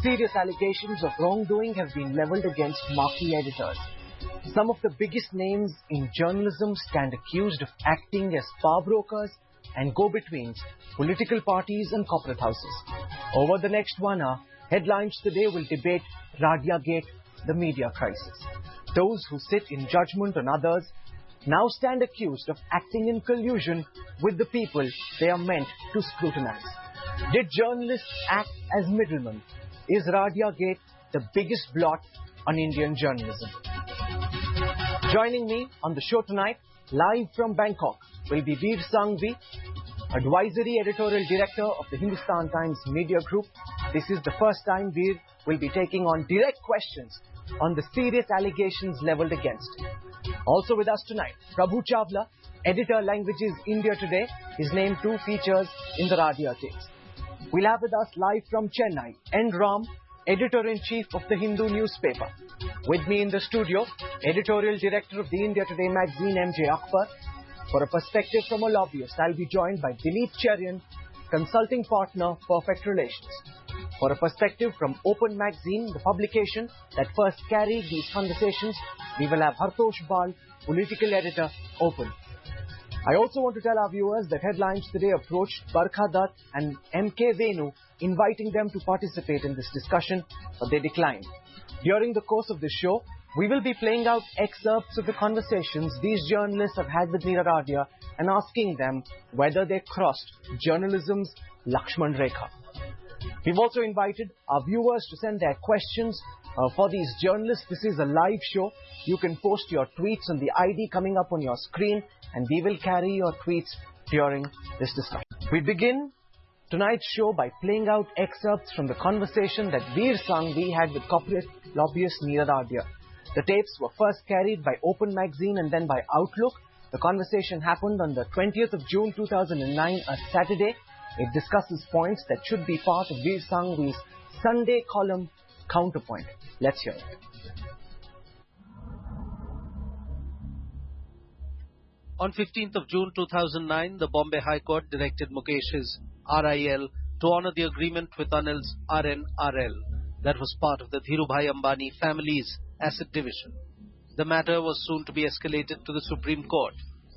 Serious allegations of wrongdoing have been leveled against marquee editors. Some of the biggest names in journalism stand accused of acting as power brokers and go-betweens, political parties and corporate houses. Over the next 1 hour, Headlines Today will debate Radia Gate, the media crisis. Those who sit in judgment on others now stand accused of acting in collusion with the people they are meant to scrutinize. Did journalists act as middlemen? Is Radia Gate the biggest blot on Indian journalism? Joining me on the show tonight, live from Bangkok, will be Vir Sanghvi, Advisory Editorial Director of the Hindustan Times Media Group. This is the first time Vir will be taking on direct questions on the serious allegations leveled against him. Also with us tonight, Prabhu Chavala, Editor Languages India Today. His name too features in the Radia Tapes. We'll have with us live from Chennai, N. Ram, Editor-in-Chief of the Hindu newspaper. With me in the studio, Editorial Director of the India Today magazine, M.J. Akbar. For a perspective from a lobbyist, I'll be joined by Dilip Cherian, Consulting Partner, Perfect Relations. For a perspective from Open Magazine, the publication that first carried these conversations, we will have Hartosh Bal, Political Editor, Open. I also want to tell our viewers that Headlines Today approached Barkha Dutt and M.K. Venu, inviting them to participate in this discussion, but they declined. During the course of the show, we will be playing out excerpts of the conversations these journalists have had with Nira Radia and asking them whether they crossed journalism's Lakshman Rekha. We've also invited our viewers to send their questions for these journalists. This is a live show. You can post your tweets on the ID coming up on your screen, and we will carry your tweets during this discussion. We begin tonight's show by playing out excerpts from the conversation that Vir Sanghvi had with corporate lobbyist Nira Radia. The tapes were first carried by Open Magazine and then by Outlook. The conversation happened on the 20th of June 2009, a Saturday. It discusses points that should be part of Vir Sanghvi's Sunday column, Counterpoint. Let's hear it. On 15th of June 2009, the Bombay High Court directed Mukesh's RIL to honour the agreement with Anil's RNRL that was part of the Dhirubhai Ambani family's asset division. The matter was soon to be escalated to the Supreme Court.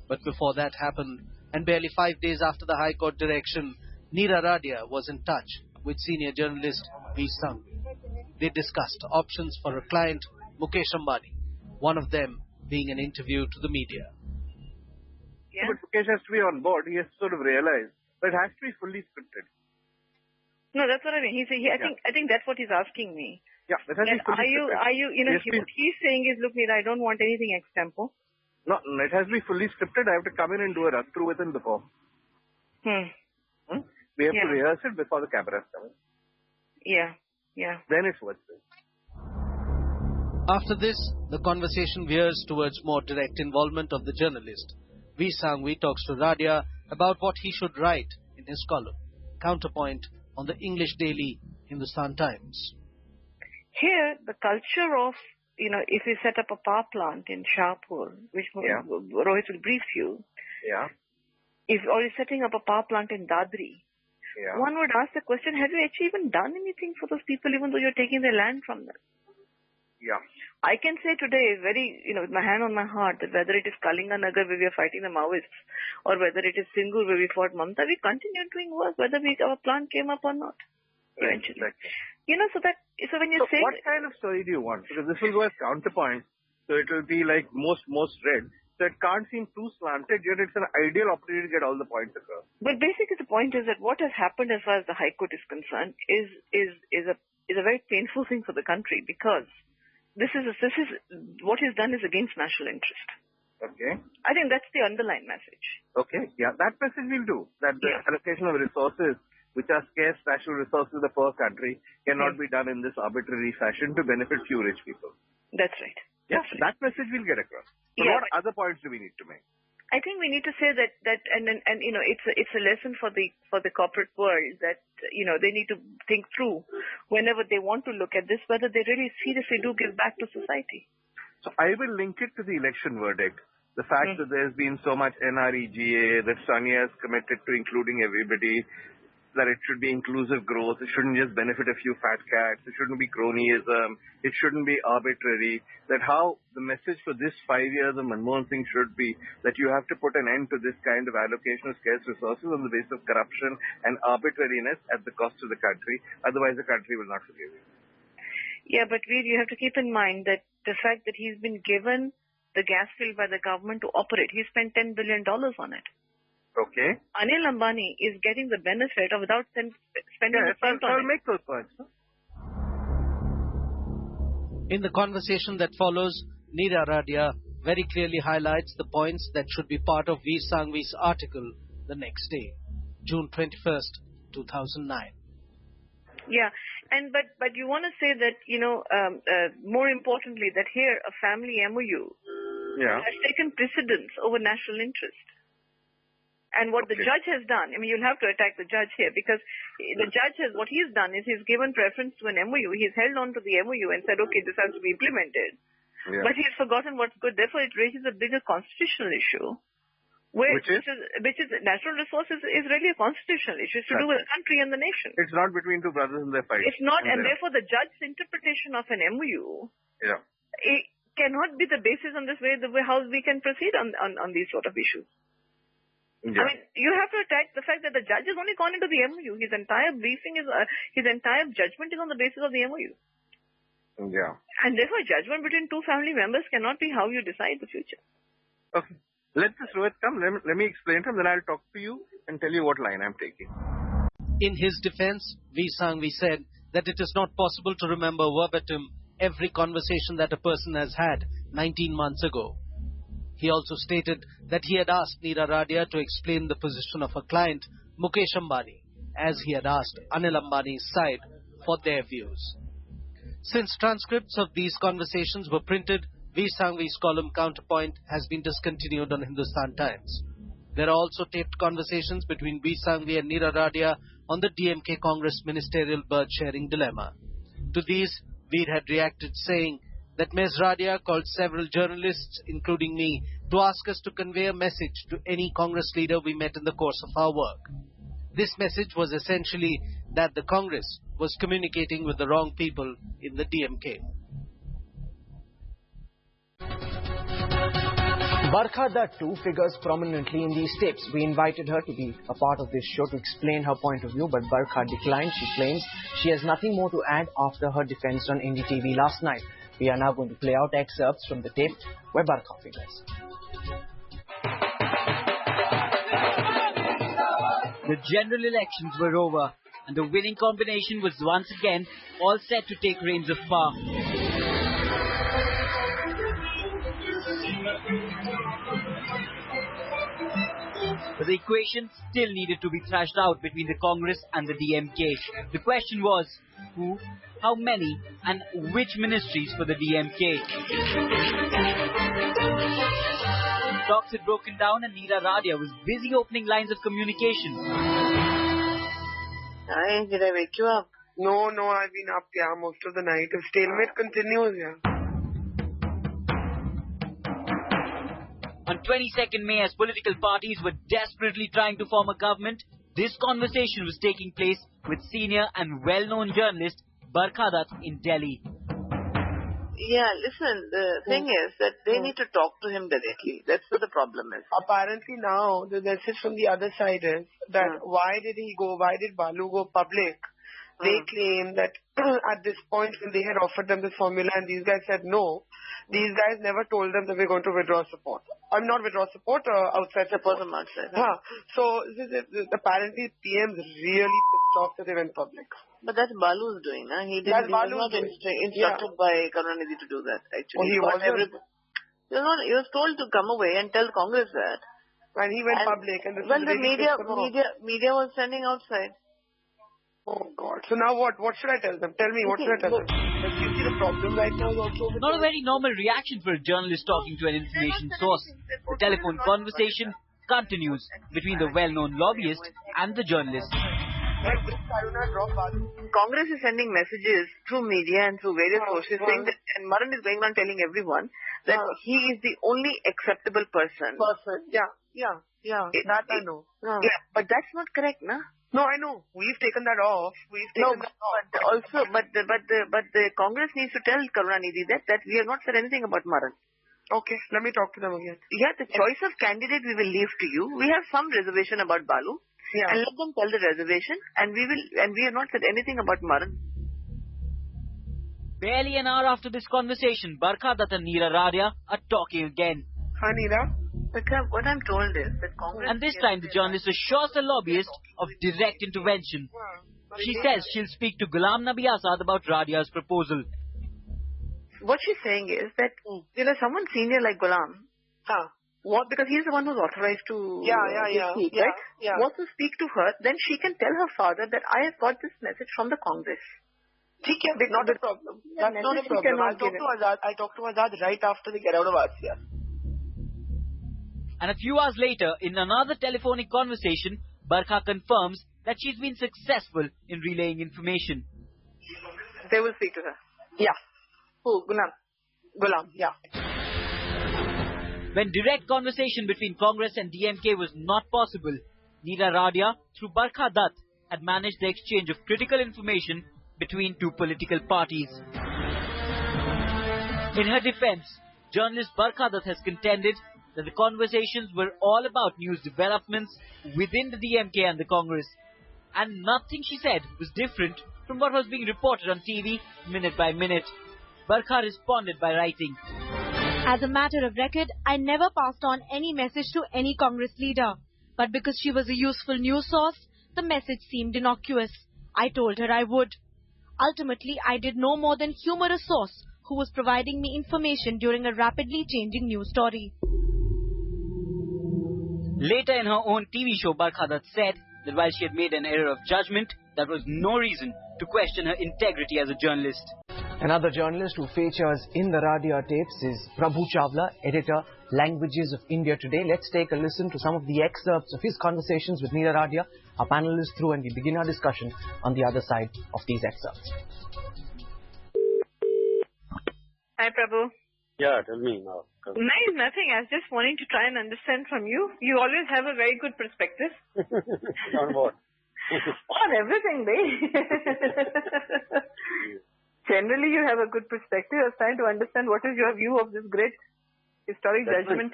But before that happened, and barely 5 days after the High Court direction, Nira Radia was in touch with senior journalist Vir Sanghvi. They discussed options for her client, Mukesh Ambani, one of them being an interview to the media. Yeah. But Mukesh has to be on board. He has to sort of realize that it has to be fully scripted. No, that's what I mean. I think that's what he's asking me. Yeah, that has to be fully scripted. What he's saying is, look, Nira, I don't want anything extempo. No, it has to be fully scripted. I have to come in and do a run through within before. We have to rehearse it before the cameras come in. Yeah. Then it's worth it. After this, the conversation veers towards more direct involvement of the journalist. Vir Sanghvi talks to Radia about what he should write in his column, Counterpoint, on the English daily Hindustan Times. Here, the culture of, if we set up a power plant in Shahpur, which Rohit will brief you, or you're setting up a power plant in Dadri, one would ask the question, have you actually even done anything for those people, even though you're taking their land from them? Yeah. I can say today, with my hand on my heart, that whether it is Kalinganagar where we are fighting the Maoists, or whether it is Singur where we fought Mamta, we continued doing work, whether our plant came up or not, eventually. Exactly. So when you say... what kind of story do you want? Because this will go as counterpoint, so it will be like most read. So it can't seem too slanted, yet it's an ideal opportunity to get all the points across. But basically the point is that what has happened as far as the High Court is concerned is a very painful thing for the country, because this is what is done is against national interest. Okay. I think that's the underlying message. Okay, that message we'll do. That the allocation of resources, which are scarce national resources of the poor country, cannot be done in this arbitrary fashion to benefit few rich people. That's right. That message we'll get across. So what other points do we need to make? I think we need to say that it's a lesson for the corporate world that they need to think through whenever they want to look at this, whether they really seriously do give back to society. So I will link it to the election verdict. The fact that there's been so much NREGA, that Sonia is committed to including everybody. that it should be inclusive growth. It shouldn't just benefit a few fat cats. It shouldn't be cronyism. It shouldn't be arbitrary. That how the message for this 5 years of Manmohan Singh should be that you have to put an end to this kind of allocation of scarce resources on the basis of corruption and arbitrariness at the cost of the country. Otherwise, the country will not forgive you. Yeah, but Vir, you have to keep in mind that the fact that he's been given the gas field by the government to operate, he spent $10 billion on it. Okay. Anil Ambani is getting the benefit of without spending a cent on it. I'll make those points. In the conversation that follows, Nira Radia very clearly highlights the points that should be part of Vir Sanghvi's article the next day, June 21st, 2009. Yeah, but you want to say that, more importantly, that here a family MOU has taken precedence over national interest. And what the judge has done, you'll have to attack the judge here, because the judge what he's done is he's given preference to an MOU. He's held on to the MOU and said, okay, this has to be implemented. Yeah. But he's forgotten what's good. Therefore, it raises a bigger constitutional issue. Which is natural resources is really a constitutional issue. It's to do with the country and the nation. It's not between two brothers in their fight. It's not, and therefore the judge's interpretation of an MOU it cannot be the basis on this way, how we can proceed on these sort of issues. Yeah. You have to attack the fact that the judge has only gone into the MOU. His entire briefing his entire judgment is on the basis of the MOU. Yeah. And therefore, judgment between two family members cannot be how you decide the future. Okay. Let this Rohit come. Let me explain to him, then I'll talk to you and tell you what line I'm taking. In his defense, Vir Sanghvi said that it is not possible to remember verbatim every conversation that a person has had 19 months ago. He also stated that he had asked Nira Radia to explain the position of a client, Mukesh Ambani, as he had asked Anil Ambani's side for their views. Since transcripts of these conversations were printed, Vir Sanghvi's column Counterpoint has been discontinued on Hindustan Times. There are also taped conversations between Vir Sanghvi and Nira Radia on the DMK Congress ministerial bird-sharing dilemma. To these, Vir had reacted saying that Ms. Radia called several journalists, including me, to ask us to convey a message to any Congress leader we met in the course of our work. This message was essentially that the Congress was communicating with the wrong people in the DMK. Barkha Dutt too figures prominently in these tapes. We invited her to be a part of this show to explain her point of view, but Barkha declined. She claims she has nothing more to add after her defense on NDTV last night. We are now going to play out excerpts from the tape where Barkha figures. The general elections were over and the winning combination was once again all set to take reins of power. But the equation still needed to be thrashed out between the Congress and the DMK. The question was, who, how many, and which ministries for the DMK? Talks had broken down and Nira Radia was busy opening lines of communication. Hi, did I wake you up? No, I've been up, most of the night. If stalemate continues, On 22nd May, as political parties were desperately trying to form a government, this conversation was taking place with senior and well-known journalist Barkha Dutt in Delhi. Yeah, listen, the thing is that they need to talk to him directly. That's what the problem is. Apparently now, the message from the other side is that why did Balu go public? They claim that at this point when they had offered them this formula and these guys said no, these guys never told them that we're going to withdraw support. I'm not withdraw support, outside support. So apparently PM's really pissed off that they went public. But that's Balu's doing, huh? He was not instructed by Karunanidhi to do that, actually. He was told to come away and tell Congress that. And he went public. And the media was standing outside. Oh God. So now what? What should I tell them? Tell me, what should I tell them? But you see the problem right now is also... Not a very normal reaction for a journalist talking to an information source. The telephone conversation continues between the well-known lobbyist and the journalist. Congress is sending messages through media and through various sources saying that, and Maran is going on telling everyone that he is the only acceptable person. Yeah. That I know. Yeah, but that's not correct, na? No, I know. We've taken that off. But the Congress needs to tell Karunanidhi that we have not said anything about Maran. Okay, let me talk to them again. Yeah, the choice of candidate we will leave to you. We have some reservation about Balu. Yeah. And let them tell the reservation, and we have not said anything about Maran. Barely an hour after this conversation, Barkha and Nira Radia are talking again. Hi, Nira. What I'm told is that Congress... And this time the journalist assures the lobbyist of direct intervention. She says she'll speak to Ghulam Nabi Azad about Radia's proposal. What she's saying is that, someone senior like Ghulam, because he's the one who's authorized to speak, right? Yeah. Wants to speak to her, then she can tell her father that I have got this message from the Congress. Not a problem. That's not a problem. I'll talk to Azad right after they get out of Asia. And a few hours later, in another telephonic conversation, Barkha confirms that she's been successful in relaying information. They will speak to her. Yeah. Who? Ghulam, yeah. When direct conversation between Congress and DMK was not possible, Nira Radia, through Barkha Dutt, had managed the exchange of critical information between two political parties. In her defense, journalist Barkha Dutt has contended that the conversations were all about news developments within the DMK and the Congress. And nothing she said was different from what was being reported on TV minute by minute. Barkha responded by writing, "As a matter of record, I never passed on any message to any Congress leader. But because she was a useful news source, the message seemed innocuous. I told her I would. Ultimately, I did no more than humor a source who was providing me information during a rapidly changing news story." Later in her own TV show, Barkha Dutt said that while she had made an error of judgment, that was no reason to question her integrity as a journalist. Another journalist who features in the Radia tapes is Prabhu Chavala, editor, Languages of India Today. Let's take a listen to some of the excerpts of his conversations with Nira Radia. Our panel is through and we begin our discussion on the other side of these excerpts. Hi, Prabhu. Yeah, tell me now. Nothing. I was just wanting to try and understand from you. You always have a very good perspective. On what? On everything, babe. Generally, you have a good perspective. I was trying to understand what is your view of this great historic judgment.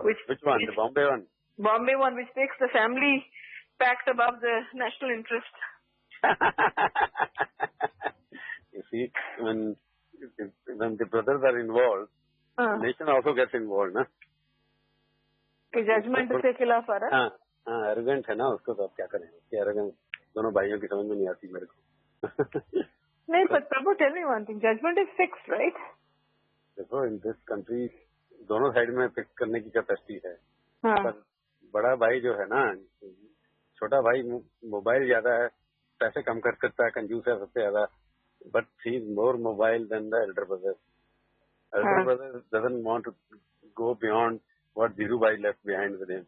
Which one? The Bombay one? Bombay one, which takes the family pact above the national interest. You see, when the brothers are involved, the nation also gets involved, na? कि judgment से खिलाफ आ रहा है? हाँ, arrogant है ना, उसको तो अब क्या करें? उसकी arrogance दोनों भाइयों की समझ में नहीं आती मेरे को. नहीं, but Prabhu, tell me one thing. Judgment is fixed, right? देखो, in this country दोनों साइड में फिक्स करने की कैपेसिटी है. पर बड़ा भाई जो है ना, छोटा भाई मोबाइल ज्यादा है, पैसे कम कर सकता है, कंजूस है सबसे ज्यादा. But he is more mobile than the elder brother. Elder brother doesn't want to go beyond what Dhirubhai left behind with him.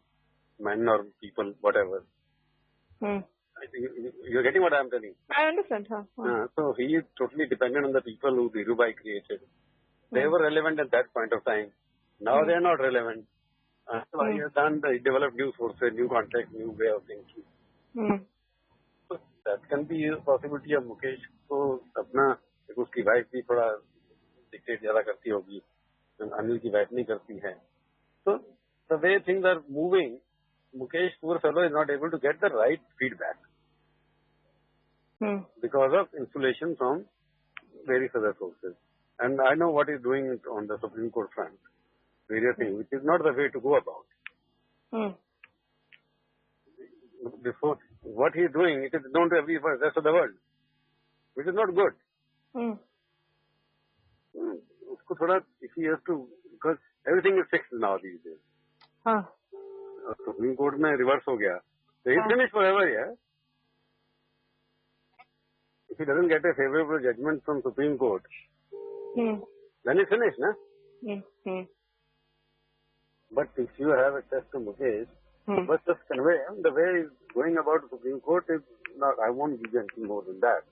Men or people, whatever. I think you're getting what I'm telling. I understand. So he is totally dependent on the people who Dhirubhai created. They were relevant at that point of time. Now they are not relevant. So he has developed new sources, new context, new way of thinking. So that can be a possibility of Mukesh. So अपना उसकी wife भी थोड़ा dictate ज्यादा करती होगी, अनिल की wife नहीं करती है. So the way things are moving, Mukesh, poor fellow, is not able to get the right feedback because of insulation from various other sources. And I know what he's doing on the Supreme Court front, various things, which is not the way to go about. Before, what he's doing, it is known to every rest of the world, which is not good. Usko thoda, if he has to, because everything is fixed now these days. Supreme Court mein reverse ho gaya. So he's finished forever, yeah. If he doesn't get a favorable judgment from Supreme Court, then he's finished, na? But if you have access to Mukesh, but just convey him the way he's going about the Supreme Court is not, I won't give you anything more than that.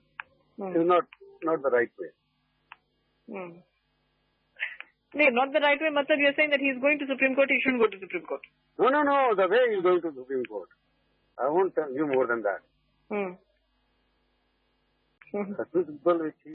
It's not the right way. No, not the right way. Matlab, you're saying that he's going to Supreme Court, he shouldn't go to Supreme Court. No. The way he's going to Supreme Court. I won't tell you more than that. The two people which he